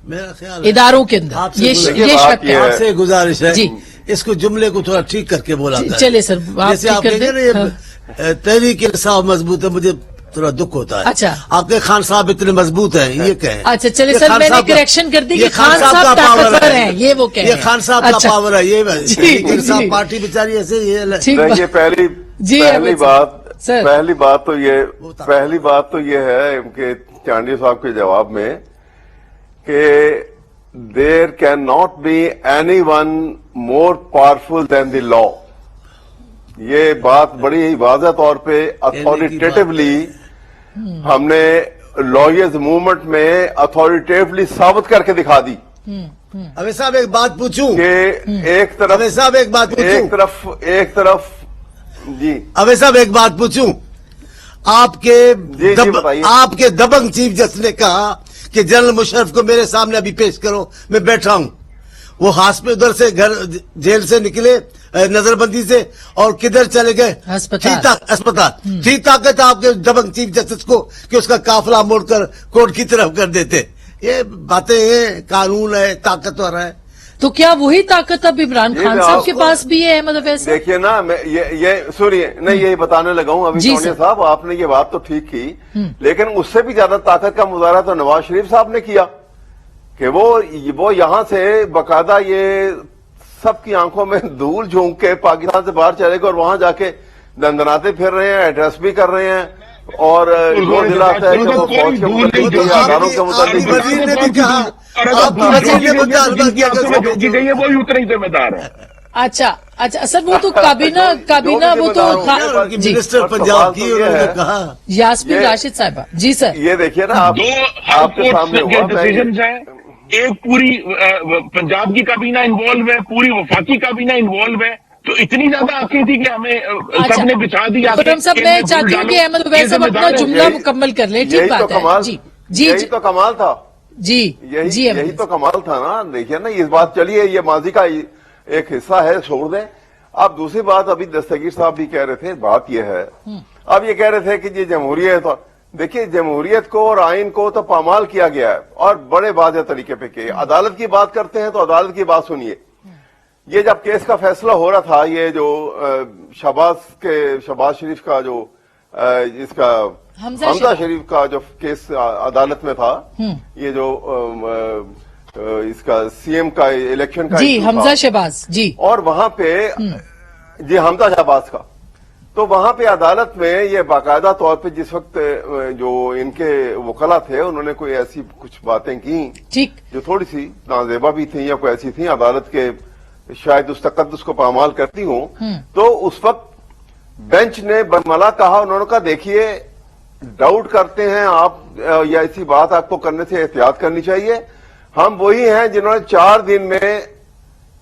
Speaker 5: मेरा ख्याल है
Speaker 1: इदारों के अंदर।
Speaker 5: आपसे
Speaker 1: ये
Speaker 5: गुजारिश-
Speaker 1: शक है।
Speaker 5: आपसे गुजारिश है
Speaker 1: जी।
Speaker 5: इसको जुमले को थोड़ा ठीक करके बोला
Speaker 1: जी,
Speaker 5: करें।
Speaker 1: चलिए सर, आप
Speaker 5: जैसे
Speaker 1: ठीक
Speaker 5: आप
Speaker 1: कर
Speaker 5: कहेंगे
Speaker 1: दें।
Speaker 5: ना ये
Speaker 1: हाँ।
Speaker 5: तहरीक इंसाफ मजबूत है, मुझे थोड़ा दुख होता है।
Speaker 1: अच्छा।
Speaker 5: आपके खान साहब इतने मजबूत हैं, ये कहें।
Speaker 1: अच्छा, चलिए
Speaker 5: ये
Speaker 1: सर,
Speaker 5: खान
Speaker 1: मैंने
Speaker 5: साहब का-
Speaker 1: करेक्शन कर दी
Speaker 5: ये
Speaker 1: कि खान साहब
Speaker 5: का पावर
Speaker 1: ताकतवर हैं, ये वो कह रहे
Speaker 5: ये
Speaker 1: हैं।
Speaker 5: खान साहब
Speaker 1: अच्छा।
Speaker 5: का पावर है, ये
Speaker 1: जी,
Speaker 5: तहरीक इंसाफ
Speaker 1: जी।
Speaker 5: पार्टी बेचारी ऐसे ये
Speaker 1: ठीक
Speaker 4: देखिए,
Speaker 1: जी, अहमद सर।
Speaker 4: पहली बात तो ये है इनके चांडी साहब के जवाब में कि there can not be anyone more powerful than the law. ये बात बड़ी ही वाज़ह तौर पे अथॉरिटेटिवली हमने लॉयर्स मूवमेंट में अथॉरिटेटिवली साबित करके दिखा दी
Speaker 5: अबे साहब एक बात पूछूं
Speaker 4: कि एक तरफ
Speaker 5: अबे साहब एक बात पूछूं
Speaker 4: एक तरफ जी
Speaker 5: अबे साहब एक बात पूछूं आपके
Speaker 4: जी, बताइए।
Speaker 5: आपके दबंग चीफ जस्टिस ने कहा कि जनरल मुशर्रफ को मेरे सामने अभी पेश करो, मैं बैठा हूं। वो हॉस्पिटल उधर से घर जेल से निकले नजरबंदी से और किधर चले गए?
Speaker 1: अस्पताल।
Speaker 5: अस्पताल। थी ताकत आपके दबंग चीफ जस्टिस को कि उसका काफिला मोड़कर कोर्ट की तरफ कर देते। ये बातें हैं, कानून है, ताकतवर है।
Speaker 1: तो क्या वही ताकत अब इमरान
Speaker 4: ये
Speaker 1: खान
Speaker 4: मैं
Speaker 1: साहब के
Speaker 4: आपको-
Speaker 1: पास भी है अहमद अवैस साहब?
Speaker 4: देखिए ना, मैं ये सुनिए, नहीं यही बताने लगा हूं अभी।
Speaker 1: जी
Speaker 4: सोनिया
Speaker 1: सर।
Speaker 4: साहब, आपने ये बात तो ठीक की, लेकिन उससे भी ज्यादा ताकत का मुजाहरा तो नवाज शरीफ साहब ने किया कि वो यहां से बकायदा ये सबकी आंखों में धूल झोंक के पाकिस्तान से बाहर चले गए और वहां जाके दंदनाते फिर रहे हैं, एड्रेस भी कर रहे हैं और जो दिलाता है कि वो फौज के मुताबिक
Speaker 5: तो
Speaker 4: हजारों के
Speaker 5: आपकी
Speaker 4: मुताबिक
Speaker 5: वजीर ने भी कहा, आपकी वजीर ने मुद्दा
Speaker 6: जो गई है वो ही उतना ही जिम्मेदार है।
Speaker 1: अच्छा सर, वो तो काबीना वो तो जी
Speaker 5: मिनिस्टर पंजाब की उन्होंने कहा
Speaker 1: यास्मीन
Speaker 4: ये-
Speaker 1: राशिद साहिबा। जी सर।
Speaker 4: ये देखिए ना, आप
Speaker 6: दो
Speaker 4: आपके सामने
Speaker 6: हाई
Speaker 4: हुआ
Speaker 6: कोर्ट के डिसीजन हैं। एक पूरी पंजाब की काबीना इन्वॉल्व है, पूरी वफाकी काबीना इन्वॉल्व है। तो इतनी ज्यादा आंखें थी कि हमें सबने बिछा दी आंखें।
Speaker 1: खुरम साहब, मैं चाहती हूँ कि अहमद अवैस साहब अपना जुमला मुकम्मल कर लें। ठीक
Speaker 4: यही तो
Speaker 1: बात है।
Speaker 4: कमाल,
Speaker 1: जी
Speaker 4: यही
Speaker 1: जी
Speaker 4: तो कमाल था।
Speaker 1: जी
Speaker 4: यही
Speaker 1: जी
Speaker 4: यही
Speaker 1: अहमद।
Speaker 4: तो कमाल था ना। देखिए ना, इस बात, चलिए ये माजी का एक हिस्सा है, छोड़ दें। अब दूसरी बात, अभी दस्तगीर साहब भी कह रहे थे, बात यह है, अब ये कह रहे थे कि ये जमहूरियत, और देखिए जमहूरियत को और आइन को तो पामाल किया गया है और बड़े वाज़ेह तरीके पे किए। अदालत की बात करते हैं तो अदालत की बात सुनिए। ये जब केस का फैसला हो रहा था, ये जो शहबाज शरीफ का जो इसका हमजा शरीफ का जो केस अदालत में था, ये जो इसका सीएम का इलेक्शन का
Speaker 1: जी
Speaker 4: issue था।
Speaker 1: हमजा शहबाज जी
Speaker 4: और वहां पे जी हमजा शहबाज का, तो वहां पे अदालत में ये बाकायदा तौर पे जिस वक्त जो इनके वकला थे उन्होंने कोई ऐसी कुछ बातें की
Speaker 1: ठीक
Speaker 4: जो थोड़ी सी नाजेबा भी थी या कोई ऐसी थी अदालत के शायद उस तकद्दुस को पामाल करती हूं, तो उस वक्त बेंच ने बरमला कहा, उन्होंने कहा देखिए डाउट करते हैं आप या ऐसी बात आपको करने से एहतियात करनी चाहिए। हम वही हैं जिन्होंने 4 दिन में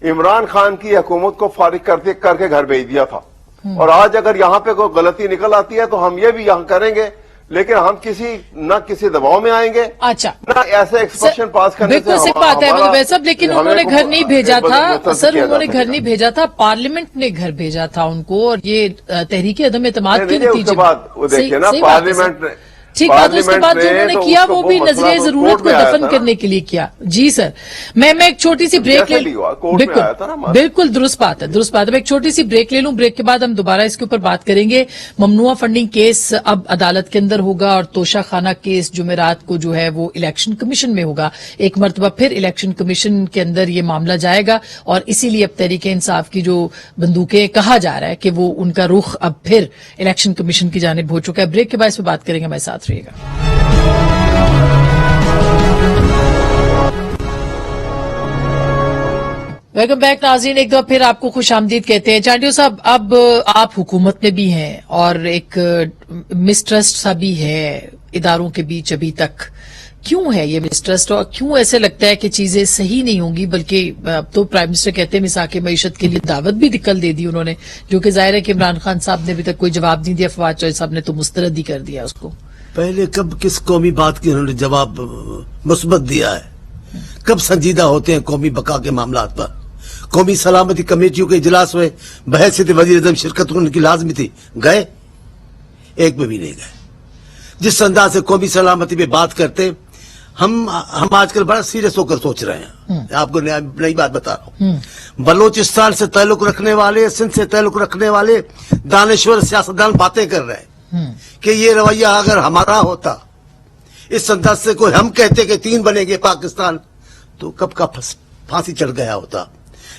Speaker 4: इमरान खान की हुकूमत को फारिग करके घर भेज दिया था, और आज अगर यहां पे कोई गलती निकल आती है तो हम ये भी यहां करेंगे, लेकिन हम किसी दबाव में आएंगे
Speaker 1: अच्छा
Speaker 4: ना ऐसे एक्सप्रेशन पास करने से
Speaker 1: बिल्कुल सही बात है अहमद वैसब, लेकिन उन्होंने घर नहीं भेजा था सर, उन्होंने घर नहीं भेजा था, पार्लियामेंट ने घर भेजा था उनको, और ये तहरीक अदम एतमाद के नतीजे
Speaker 4: उसके बाद वो देखिए ना पार्लियामेंट ने
Speaker 1: ठीक बात, उसके बाद जो उन्होंने
Speaker 4: तो
Speaker 1: किया
Speaker 4: उसको
Speaker 1: वो भी
Speaker 4: मसला
Speaker 1: नजरिए
Speaker 4: तो
Speaker 1: जरूरत
Speaker 4: कोर्ट
Speaker 1: को
Speaker 4: में आया
Speaker 1: दफन
Speaker 4: था
Speaker 1: करने के लिए किया। जी सर, मैं एक छोटी सी ब्रेक
Speaker 4: जैसे
Speaker 1: ले
Speaker 4: भी हुआ, कोर्ट में आया था ना हमारा।
Speaker 1: बिल्कुल दुरुस्त बात है, दुरुस्त बात है। मैं एक छोटी सी ब्रेक ले लूं, ब्रेक के बाद हम दोबारा इसके ऊपर बात करेंगे। ममनुआ फंडिंग केस अब अदालत के अंदर होगा और तोशा खाना केस जुमेरात को जो है वो इलेक्शन कमीशन में होगा। एक मरतबा फिर इलेक्शन कमीशन के अंदर ये मामला जाएगा, और इसीलिए अब तहरीक इंसाफ की जो बंदूकें कहा जा रहा है कि वो उनका रुख अब फिर इलेक्शन कमीशन की जानिब हो चुका है। ब्रेक के बाद इस पर बात करेंगे, हमारे साथ रहिएगा। वेलकम बैक नाज़रीन, एक दफा फिर आपको खुश आमदीद कहते हैं। चांडियो साहब, अब आप हुकूमत में भी हैं और एक मिसट्रस्ट सा भी है इदारों के बीच अभी तक। क्यों है ये मिसट्रस्ट, और क्यों ऐसे लगता है कि चीजें सही नहीं होंगी? बल्कि अब तो प्राइम मिनिस्टर कहते हैं मिसाके मईशत के लिए दावत भी निकल दे दी उन्होंने, जो कि जाहिर है कि इमरान खान साहब ने अभी तक कोई जवाब नहीं दिया, फवाद चौधरी साहब ने तो मुस्तरद ही कर दिया उसको।
Speaker 5: पहले कब किस कौमी बात की उन्होंने जवाब मुस्बत दिया है? कब संजीदा होते हैं कौमी बका के मामला पर? कौमी सलामती कमेटियों के इजलास में बहैसियत वज़ीर-ए-आज़म शिरकत उनकी लाजमी थी, गए? एक में भी नहीं गए। जिस अंदाज से कौमी सलामती पे बात करते, हम आजकल बड़ा सीरियस होकर सोच रहे हैं। आपको नई बात बता रहा हूँ। बलोचिस्तान से ताल्लुक रखने वाले, सिंध से ताल्लुक रखने वाले दानिश्वर सियासतदान बातें कर रहे हैं कि ये रवैया अगर हमारा होता, इस अंदाज से कोई हम कहते कि 3 बनेंगे पाकिस्तान, तो कब का फांसी चढ़ गया होता।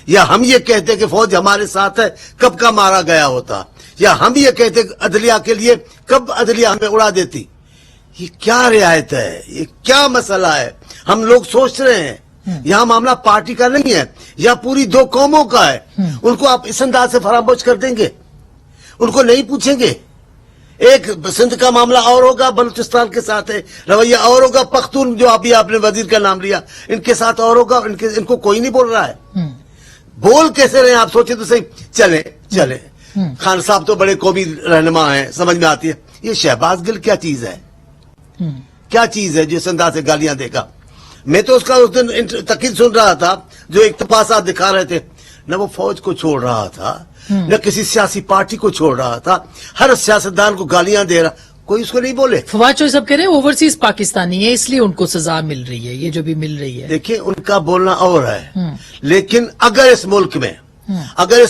Speaker 5: या हम ये कहते कि फौज हमारे साथ है, कब का मारा गया होता। या हम ये कहते अदलिया के लिए, कब अदलिया हमें उड़ा देती। ये क्या रियायत है? ये क्या मसला है? हम लोग सोच रहे हैं यहाँ मामला पार्टी का नहीं है, या पूरी 2 कौमों का है। उनको आप इस अंदाज से फरामोश कर देंगे? उनको नहीं पूछेंगे? एक सिंध का मामला और होगा, बलूचिस्तान के साथ है रवैया और होगा, पख्तून जो अभी आपने वजीर का नाम लिया, इनके साथ और होगा। इनको कोई नहीं बोल रहा है। बोल कैसे रहे? आप सोचे तो सही। चले खान साहब तो बड़े कौमी रहनुमा हैं, समझ में आती है। ये शहबाज गिल क्या चीज है? क्या चीज है जिस अंदाज से गालियां देगा? मैं तो उसका उस दिन तकीद सुन रहा था, जो इक्तफासात दिखा रहे थे। न वो फौज को छोड़ रहा था, न किसी सियासी पार्टी को छोड़ रहा था, हर सियासतदान को गालियां दे रहा, कोई उसको नहीं बोले।
Speaker 1: फवाद चौधरी साहब कह रहे हैं ओवरसीज पाकिस्तानी है, इसलिए उनको सजा मिल रही है, ये जो भी मिल रही है।
Speaker 5: देखिए, उनका बोलना और है, लेकिन अगर इस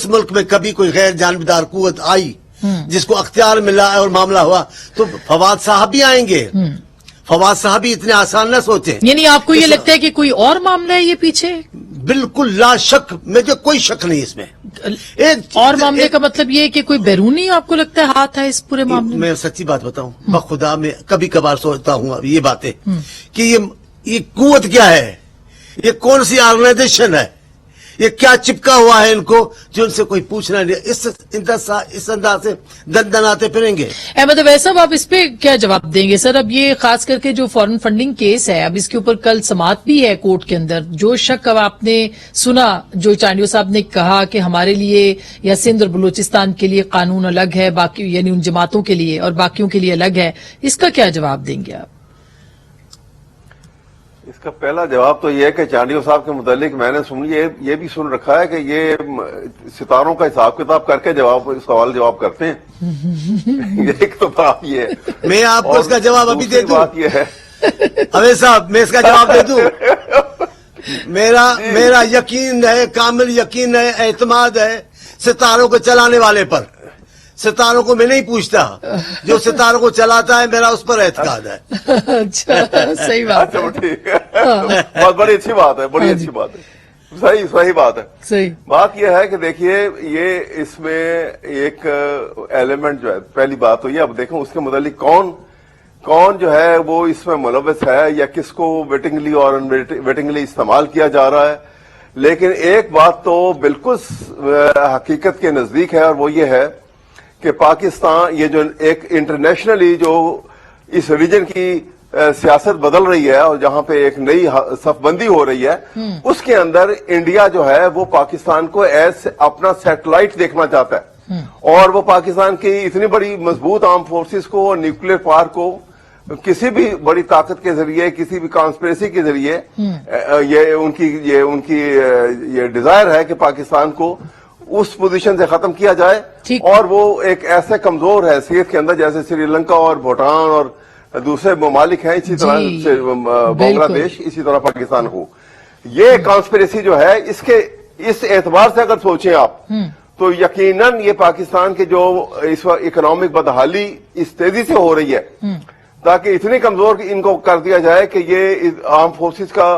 Speaker 5: मुल्क में कभी कोई गैर जानबदार कुव्वत आई जिसको अख्तियार मिला और मामला हुआ, तो फवाद साहब भी आएंगे। फवाद साहब भी इतने आसान न सोचे।
Speaker 1: यानी आपको ये लगता है कि कोई और मामला है ये पीछे?
Speaker 5: बिल्कुल ला शक, मुझे कोई शक नहीं इसमें।
Speaker 1: एक और मामले का मतलब ये है कि कोई बैरूनी आपको लगता है हाथ है इस पूरे मामले में?
Speaker 5: मैं सच्ची बात बताऊं, बखुदा में कभी कभार सोचता हूं ये बातें कि ये कुव्वत क्या है, ये कौन सी ऑर्गेनाइजेशन है, ये क्या चिपका हुआ है इनको, जो उनसे कोई पूछना नहीं। इस अंदाज से दंदनाते फिरेंगे।
Speaker 1: अहमद वैसा आप इस पे क्या जवाब देंगे सर? अब ये खास करके जो फॉरेन फंडिंग केस है, अब इसके ऊपर कल समाअत भी है कोर्ट के अंदर। जो शक अब आपने सुना, जो चांडियो साहब ने कहा कि हमारे लिए या सिंध और बलूचिस्तान के लिए कानून अलग है, बाकी यानी उन जमातों के लिए और बाकियों के लिए अलग है, इसका क्या जवाब देंगे आप?
Speaker 4: इसका पहला जवाब तो ये है कि चांडियो साहब के मुतालिक मैंने ये भी सुन रखा है कि ये सितारों का हिसाब किताब करके सवाल जवाब करते हैं। एक तो बात ये है।
Speaker 5: मैं आपको इसका जवाब अभी दे दूं।
Speaker 4: बात ये है,
Speaker 5: अबे साहब, मैं इसका जवाब दे दूं। मेरा यकीन है, कामिल यकीन है, एतमाद है सितारों को चलाने वाले पर। सितारों को मैं नहीं पूछता, जो सितारों को चलाता है मेरा उस पर एतकाद है।
Speaker 1: अच्छा, सही बात है।
Speaker 4: ठीक है। बहुत बड़ी अच्छी बात है, बड़ी अच्छी बात है, सही बात है।
Speaker 1: सही
Speaker 4: बात यह है कि देखिए ये इसमें एक एलिमेंट जो है, पहली बात तो ये, अब देखें उसके मुतालिक कौन जो है वो इसमें मुलव्वस है या किसको वेटिंगली और अनवेटिंगली इस्तेमाल किया जा रहा है। लेकिन एक बात तो बिल्कुल हकीकत के नजदीक है और वो ये है कि पाकिस्तान ये जो एक इंटरनेशनली जो इस रीजन की सियासत बदल रही है और जहां पे एक नई सफबंदी हो रही है, उसके अंदर इंडिया जो है वो पाकिस्तान को एज अपना सैटेलाइट देखना चाहता है और वो पाकिस्तान की इतनी बड़ी मजबूत आर्म फोर्सेस को और न्यूक्लियर पावर को किसी भी बड़ी ताकत के जरिए, किसी भी कॉन्स्पिरेसी के जरिए ये उनकी डिजायर है कि पाकिस्तान को उस पोजीशन से खत्म किया जाए और वो एक ऐसे कमजोर हैसियत के अंदर जैसे श्रीलंका और भूटान और दूसरे ममालिक हैं, इसी तरह से बांग्लादेश, इसी तरह पाकिस्तान हो। ये कॉन्स्पिरेसी जो है इस एतबार से अगर सोचें आप तो यकीनन ये पाकिस्तान के जो इस वक्त इकोनॉमिक बदहाली इस तेजी से हो रही है ताकि इतनी कमजोर इनको कर दिया जाए कि ये आर्म फोर्सेस का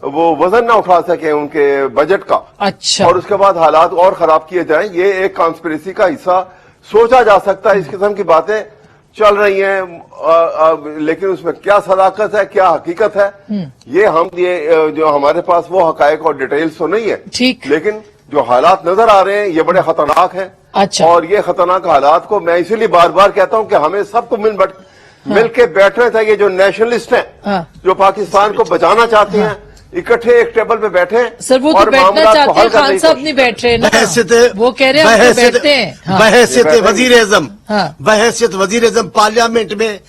Speaker 4: वो वजन ना उठा सके उनके बजट का।
Speaker 1: अच्छा।
Speaker 4: और उसके बाद हालात और खराब किए जाएं, ये एक कॉन्स्पिरेसी का हिस्सा सोचा जा सकता है। इस किस्म की बातें चल रही हैं लेकिन उसमें क्या सदाकत है, क्या हकीकत है, ये जो हमारे पास वो हकायक और डिटेल्स तो नहीं है,
Speaker 1: ठीक,
Speaker 4: लेकिन जो हालात नजर आ रहे हैं ये बड़े खतरनाक हैं।
Speaker 1: अच्छा।
Speaker 4: और ये खतरनाक हालात को मैं इसीलिए बार बार कहता हूं कि हमें सबको मिल के बैठना चाहिए। जो नेशनलिस्ट हैं, जो पाकिस्तान को बचाना चाहते हैं, इकट्ठे एक टेबल पे बैठे।
Speaker 1: सर वो तो बैठना चाहते हैं, खान साहब नहीं बैठ रहे ना, वो कह रहे हैं बैठते हैं।
Speaker 5: बहैसियत वजीर-ए-आज़म, बहैसियत वजीर-ए-आज़म पार्लियामेंट में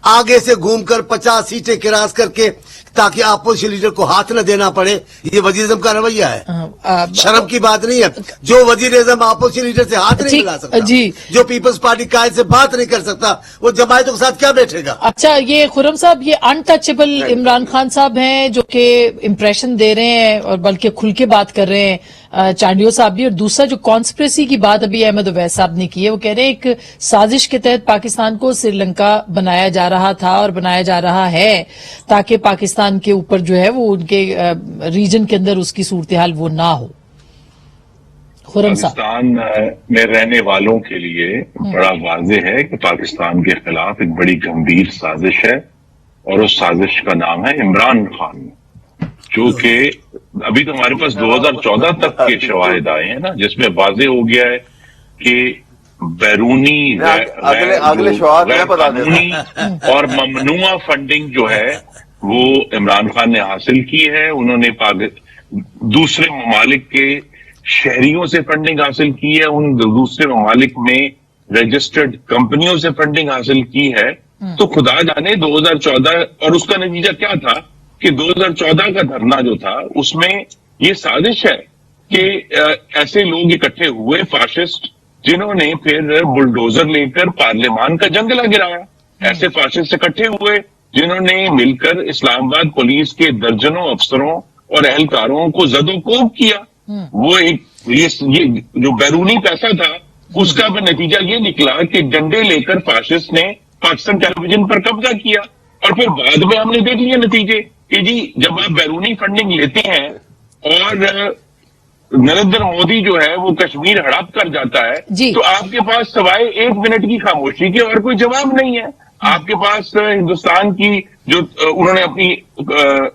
Speaker 5: आगे से घूमकर 50 सीटें क्रॉस करके ताकि अपोजिशन लीडर को हाथ न देना पड़े, ये वजीर-ए-आज़म का रवैया है। शर्म की बात नहीं है। जो वजीर-ए-आज़म अपोजिशन लीडर से हाथ नहीं मिला सकता, जो पीपल्स पार्टी कायद से बात नहीं कर सकता, वो जमायतों के साथ क्या बैठेगा?
Speaker 1: अच्छा, ये खुर्रम साहब, ये अनटचेबल इमरान खान साहब हैं जो कि इंप्रेशन दे रहे हैं और बल्कि खुल के बात कर रहे हैं, चांडियो साहब भी। और दूसरा जो कॉन्स्पिरेसी की बात अभी अहमद उवैस साहब ने की है, वो कह रहे हैं एक साजिश के तहत पाकिस्तान को श्रीलंका बनाया जा रहा था और बनाया जा रहा है ताकि पाकिस्तान के ऊपर जो है वो उनके रीजन के अंदर उसकी सूरत हाल वो ना हो। खुर्रम साहब,
Speaker 6: पाकिस्तान में रहने वालों के लिए बड़ा वाज़ेह है कि पाकिस्तान के खिलाफ एक बड़ी गंभीर साजिश है और उस साजिश का नाम है इमरान खान, जो कि अभी तो हमारे पास 2014 तक के शवाहिद आए हैं ना, जिसमें वाज़ेह हो गया है कि बैरूनी
Speaker 4: अगले
Speaker 6: कानूनी और ममनुआ फंडिंग जो है वो इमरान खान ने हासिल की है। उन्होंने दूसरे ममालिक के शहरियों से फंडिंग हासिल की है, उन दूसरे ममालिक में रजिस्टर्ड कंपनियों से फंडिंग हासिल की है। तो खुदा जाने 2014 और उसका नतीजा क्या था कि 2014 का धरना जो था उसमें ये साजिश है कि ऐसे लोग इकट्ठे हुए फाशिस्ट, जिन्होंने फिर बुलडोजर लेकर पार्लियामान का जंगला गिराया। ऐसे फाशिस्ट इकट्ठे हुए जिन्होंने मिलकर इस्लामाबाद पुलिस के दर्जनों अफसरों और एहलकारों को जदोकोब किया। वो ये जो बैरूनी पैसा था उसका भी नतीजा ये निकला कि डंडे लेकर फाशिस्ट ने पाकिस्तान टेलीविजन पर कब्जा किया। और फिर बाद में हमने देख लिया नतीजे कि जी जब आप बैरूनी फंडिंग लेते हैं और नरेंद्र मोदी जो है वो कश्मीर हड़प कर जाता है, तो आपके पास सवाए 1 मिनट की खामोशी के और कोई जवाब नहीं है। आपके पास हिंदुस्तान की जो उन्होंने अपनी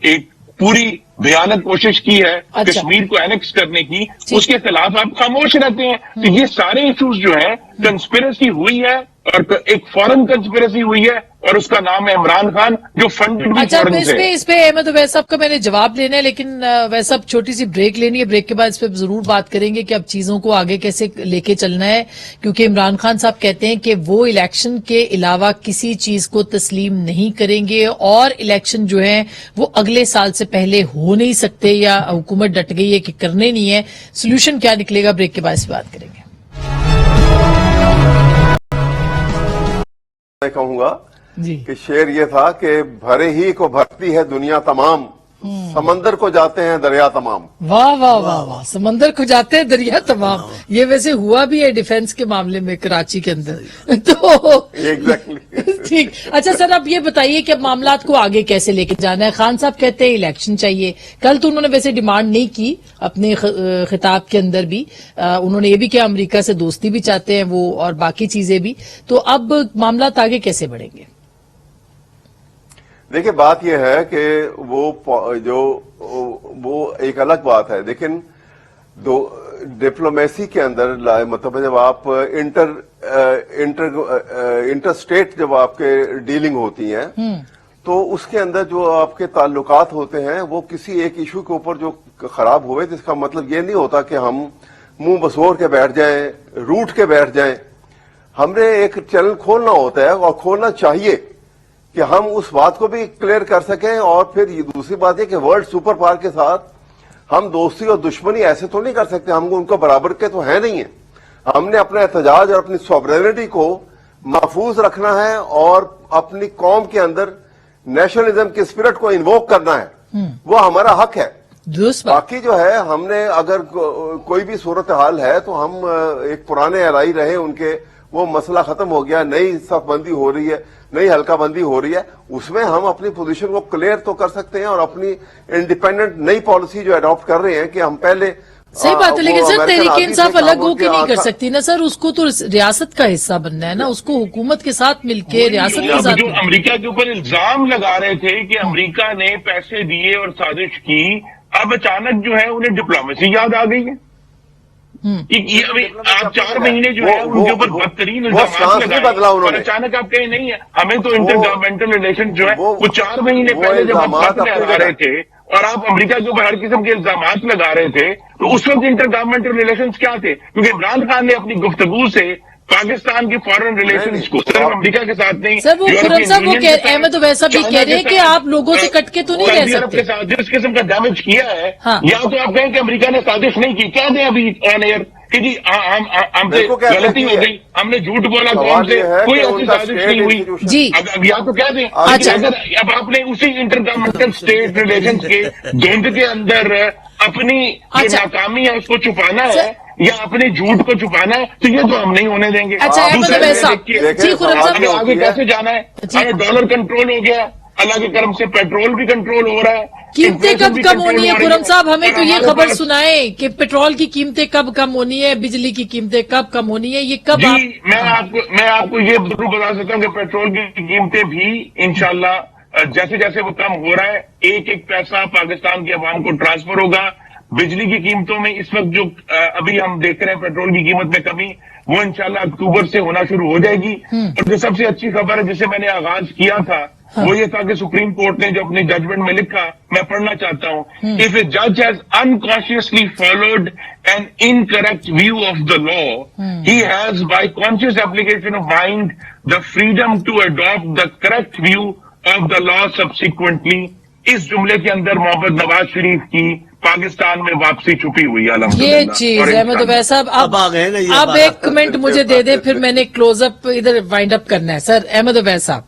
Speaker 6: एक पूरी भयानक कोशिश की है कश्मीर को एनेक्स करने की, उसके खिलाफ आप खामोश रहते हैं। तो ये सारे इश्यूज जो है कंस्पिरेसी हुई है और एक फॉरेन कंस्पिरेसी हुई है और उसका नाम है इमरान खान, जो फंडेड भी फॉरेन से।
Speaker 1: इस पे अहमद उवैस साहब का मैंने जवाब लेना है, लेकिन वैसे अब छोटी सी ब्रेक लेनी है। ब्रेक के बाद इस पे जरूर बात करेंगे कि अब चीजों को आगे कैसे लेके चलना है, क्योंकि इमरान खान साहब कहते हैं कि वो इलेक्शन के अलावा किसी चीज को तस्लीम नहीं करेंगे और इलेक्शन जो है वो अगले साल से पहले हो नहीं सकते या हुकूमत डट गई है कि करने नहीं है। सोल्यूशन क्या निकलेगा, ब्रेक के बाद इस बात करेंगे।
Speaker 4: मैं कहूंगा कि शेर ये था कि भरे ही को भरती है दुनिया तमाम, समंदर को जाते हैं दरिया तमाम।
Speaker 1: वाह वाह वाह वाह, समंदर को जाते हैं दरिया तमाम। ये वैसे हुआ भी है डिफेंस के मामले में कराची के अंदर। तो
Speaker 4: एग्जैक्टली
Speaker 1: ٹھیک. اچھا سر اب یہ بتائیے کہ اب معاملات کو آگے کیسے لے کے جانا ہے. خان صاحب کہتے ہیں الیکشن چاہیے. کل تو انہوں نے ویسے ڈیمانڈ نہیں کی اپنے خطاب کے اندر بھی. انہوں نے یہ بھی کہا امریکہ سے دوستی بھی چاہتے ہیں وہ اور باقی چیزیں بھی. تو اب معاملات آگے کیسے بڑھیں گے؟
Speaker 4: دیکھیں بات یہ ہے کہ وہ ایک الگ بات ہے. لیکن ڈپلومیسی کے اندر مطلب جب آپ انٹر اسٹیٹ جب آپ کے ڈیلنگ ہوتی ہیں تو اس کے اندر جو آپ کے تعلقات ہوتے ہیں وہ کسی ایک ایشو کے اوپر جو خراب ہوئے تو اس کا مطلب یہ نہیں ہوتا کہ ہم منہ بسور کے بیٹھ جائیں, روٹ کے بیٹھ جائیں. ہم نے ایک چینل کھولنا ہوتا ہے اور کھولنا چاہیے کہ ہم اس بات کو بھی کلیئر کر سکیں. اور پھر یہ دوسری بات ہے کہ ورلڈ سپر پاور کے ساتھ ہم دوستی اور دشمنی ایسے تو نہیں کر سکتے. ہم ان کو برابر کے تو ہے نہیں ہیں. ہم نے اپنا احتجاج اور اپنی سوورینٹی کو محفوظ رکھنا ہے اور اپنی قوم کے اندر نیشنلزم کے اسپرٹ کو انووک کرنا ہے. وہ ہمارا حق ہے. باقی جو ہے ہم نے اگر کوئی بھی صورتحال ہے تو ہم ایک پرانے ارائی رہے ان کے, وہ مسئلہ ختم ہو گیا, نئی صف بندی ہو رہی ہے, نئی حلقہ بندی ہو رہی ہے. اس میں ہم اپنی پوزیشن کو کلیئر تو کر سکتے ہیں اور اپنی انڈیپینڈنٹ نئی پالیسی جو اڈاپٹ کر رہے ہیں کہ ہم پہلے
Speaker 1: صحیح بات ہے. لیکن سر تحریک انصاف الگ ہو کے نہیں کر سکتی نا سر. اس کو تو ریاست کا حصہ بننا ہے نا. اس کو حکومت کے ساتھ مل کے ریاست کے ساتھ.
Speaker 6: جو امریکہ کے اوپر الزام لگا رہے تھے کہ امریکہ نے پیسے دیے اور سازش کی, اب اچانک جو ہے انہیں ڈپلومیسی یاد آ گئی ہے. آپ 4 مہینے جو ہے ان کے اوپر بدترین الزامات لگائے اور اچانک آپ کہیں نہیں ہے ہمیں تو انٹر گورنمنٹل ریلیشن جو ہے وہ 4 مہینے پہلے جب ہم خط لگا رہے تھے اور آپ امریکہ کے اوپر ہر قسم کے الزامات لگا رہے تھے تو اس وقت انٹر گورنمنٹل ریلیشنز کیا تھے؟ کیونکہ عمران خان نے اپنی گفتگو سے پاکستان کی فارن ریلیشنز کو صرف امریکہ کے ساتھ نہیں
Speaker 1: سر وہ خرم صاحب وہ احمد ویسا بھی کہہ رہے ہیں کہ آپ لوگوں سے کٹ کے تو نہیں رہ سکتے.
Speaker 6: کے ساتھ جس قسم کا ڈیمیج کیا ہے یا تو آپ کہیں کہ امریکہ نے سازش نہیں کی, کہہ دیں ابھی آن ایئر کہ جی ہم سے غلطی ہو گئی, ہم نے جھوٹ بولا قوم سے, کوئی ایسی سازش نہیں ہوئی جی. اب یا تو کہہ دیں اگر اب آپ نے اسی انٹر گورنمنٹل اسٹیٹ ریلیشنز کے دھند کے اندر اپنی ناکامی ہے اس کو چھپانا ہے یا اپنے جھوٹ کو چھپانا ہے تو یہ تو ہم نہیں ہونے دیں گے. آگے کیسے جانا ہے؟ ہمیں ڈالر کنٹرول ہو گیا, اللہ کے کرم سے پیٹرول بھی کنٹرول ہو رہا ہے.
Speaker 1: قیمتیں کب کم ہونی ہے خرم صاحب؟ ہمیں تو یہ خبر سنائیں کہ پیٹرول کی قیمتیں کب کم ہونی ہے, بجلی کی قیمتیں کب کم ہونی ہے, یہ کب؟
Speaker 6: جی میں آپ کو یہ ضرور بتا سکتا ہوں کہ پیٹرول کی قیمتیں بھی انشاءاللہ جیسے جیسے وہ کم ہو رہا ہے ایک ایک پیسہ پاکستان کی عوام کو ٹرانسفر ہوگا. بجلی کی قیمتوں میں اس وقت جو ابھی ہم دیکھ رہے ہیں پیٹرول کی قیمت میں کمی, وہ انشاءاللہ اکتوبر سے ہونا شروع ہو جائے گی. اور جو سب سے اچھی خبر ہے جسے میں نے آغاز کیا تھا وہ یہ تھا کہ سپریم کورٹ نے جو اپنی ججمنٹ میں لکھا, میں پڑھنا چاہتا ہوں. If a judge has unconsciously followed an incorrect view of the law, he has by conscious application of mind the freedom to adopt the correct view of the law subsequently. اس جملے کے اندر محمد نواز شریف کی پاکستان میں واپسی چھپی ہوئی ہے.
Speaker 1: یہ چیز احمد عبید صاحب اب ایک کمنٹ مجھے دے دیں, پھر میں نے کلوز اپ ادھر وائنڈ اپ کرنا ہے. سر احمد عبید صاحب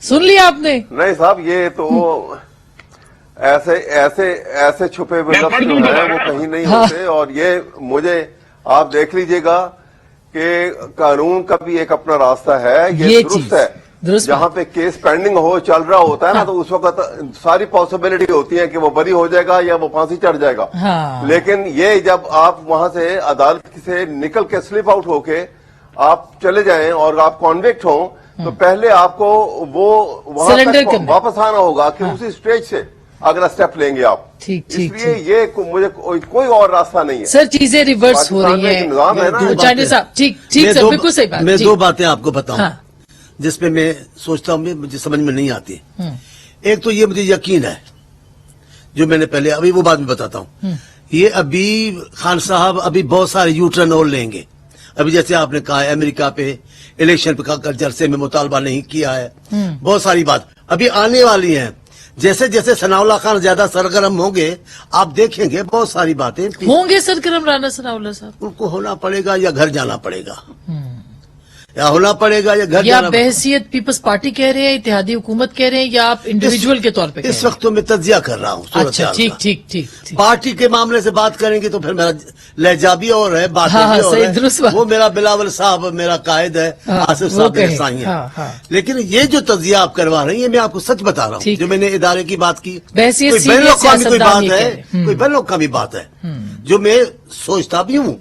Speaker 1: سن لیا آپ نے؟
Speaker 4: نہیں صاحب یہ تو ایسے چھپے ہوئے لفظ جو ہیں وہ کہیں نہیں ہوتے. اور یہ مجھے آپ دیکھ لیجئے گا کہ قانون کا بھی ایک اپنا راستہ ہے. یہ درست ہے جہاں پہ کیس پینڈنگ چل رہا ہوتا ہے نا تو اس وقت ساری پاسبلٹی ہوتی ہے کہ وہ بری ہو جائے گا یا وہ پھانسی چڑھ جائے گا. لیکن یہ جب آپ وہاں سے عدالت سے نکل کے سلپ آؤٹ ہو کے آپ چلے جائیں اور آپ کانوکٹ ہوں تو پہلے آپ کو وہ وہاں تک واپس آنا ہوگا کہ اسی سٹیج سے اگلا سٹیپ لیں گے آپ. اس لیے یہ مجھے کوئی اور راستہ نہیں ہے.
Speaker 1: سر چیزیں ریورس ہو رہی ہیں.
Speaker 5: میں 2 باتیں آپ کو بتاؤں جس پہ میں سوچتا ہوں مجھے سمجھ میں نہیں آتی. ایک تو یہ مجھے یقین ہے جو میں نے پہلے ابھی وہ بات میں بتاتا ہوں. یہ ابھی خان صاحب ابھی بہت سارے یو ٹرن اور لیں گے. ابھی جیسے آپ نے کہا ہے امریکہ پہ الیکشن پہ جلسے میں مطالبہ نہیں کیا ہے, بہت ساری بات ابھی آنے والی ہیں. جیسے جیسے ثناء اللہ خان زیادہ سرگرم ہوں گے آپ دیکھیں گے بہت ساری باتیں
Speaker 1: ہوں گے سرگرم. رانا ثناء اللہ صاحب
Speaker 5: ان کو ہونا پڑے گا یا گھر جانا پڑے گا. या होना पड़ेगा या घर
Speaker 1: या
Speaker 5: जाना
Speaker 1: आप बहसियत पीपल्स पार्टी कह रहे हैं, इत्तेहादी हुकूमत कह रहे हैं, या आप इंडिविजुअल के तौर पे कह
Speaker 5: इस
Speaker 1: रहे हैं?
Speaker 5: वक्त तो मैं तजिया कर रहा हूँ सूरत
Speaker 1: अच्छा,
Speaker 5: हाल
Speaker 1: ठीक
Speaker 5: का।
Speaker 1: ठीक ठीक ठीक।
Speaker 5: पार्टी के मामले से बात करेंगे तो फिर मेरा लहजा भी और है, बात
Speaker 1: हाँ,
Speaker 5: भी और
Speaker 1: सही,
Speaker 5: है।
Speaker 1: दुरुस्त बात।
Speaker 5: वो मेरा बिलावल साहब मेरा कायद है,
Speaker 1: हाँ,
Speaker 5: आसिफ
Speaker 1: वो
Speaker 5: साहब मेरे
Speaker 1: कहें,
Speaker 5: साईं है।
Speaker 1: हाँ, हाँ।
Speaker 5: लेकिन ये जो तजिया आप करवा रही है, मैं आपको सच बता रहा हूँ,
Speaker 1: ठीक।
Speaker 5: जो मैंने इदारे की बात की,
Speaker 1: बहसियत
Speaker 5: कोई
Speaker 1: सीनियर
Speaker 5: बैन अवी कोई
Speaker 1: सियासतदान
Speaker 5: बात
Speaker 1: ये
Speaker 5: है,
Speaker 1: कह रहे हैं।
Speaker 5: कोई बैन अवी बात है जो मैं सोचता भी हूँ,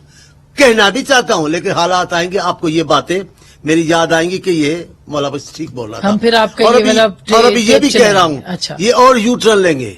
Speaker 5: कहना भी चाहता हूँ, लेकिन हालात आएंगे आपको ये बातें मेरी याद आएंगी कि ये मौला बस ठीक बोल रहा था।
Speaker 1: हम फिर आपका
Speaker 5: और
Speaker 1: ये
Speaker 5: अभी-
Speaker 1: वाला
Speaker 5: और अभी ये भी
Speaker 1: टेप
Speaker 5: कह रहा हूँ,
Speaker 1: अच्छा।
Speaker 5: ये और यू टर्न लेंगे।